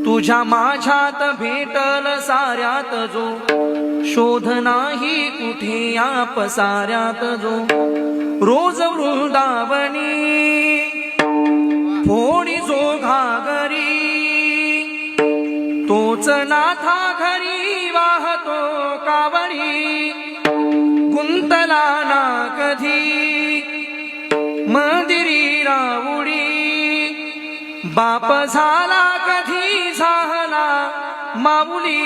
तुझ्या माझ्यात भेटल साऱ्यात जो, शोध नाही कुठे या पसाऱ्यात जो. रोज वृंदावनी फोडी जो घागरी, तोच नाथा घरी वाहतो कावडी. गुंतला ना कधी मंदिरी राऊडी, बाप झाला कधी झाला माऊली.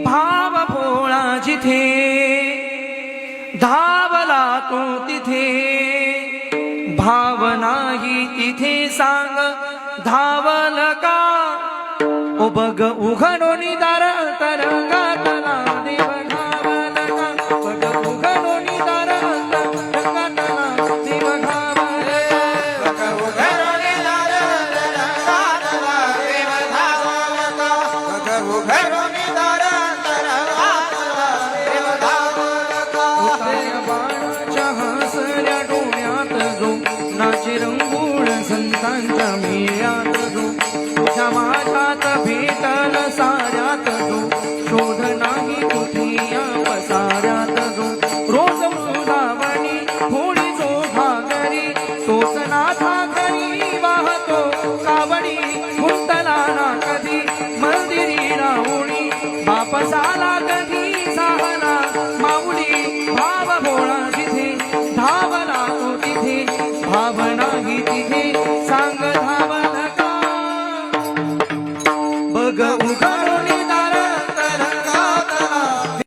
भाव भोळा जिथे धावला तो तिथे, भाव नाही तिथे सांग धावल का. ओ बग उघडोनी दार तरंगातला देव घावल का. बग उघडोनी दार तरंगातला देव घावल का. हसऱ्या डोळ्यात जो, नाचे रंगूळ संतांच्या मेळ्यात जो. तुझ्या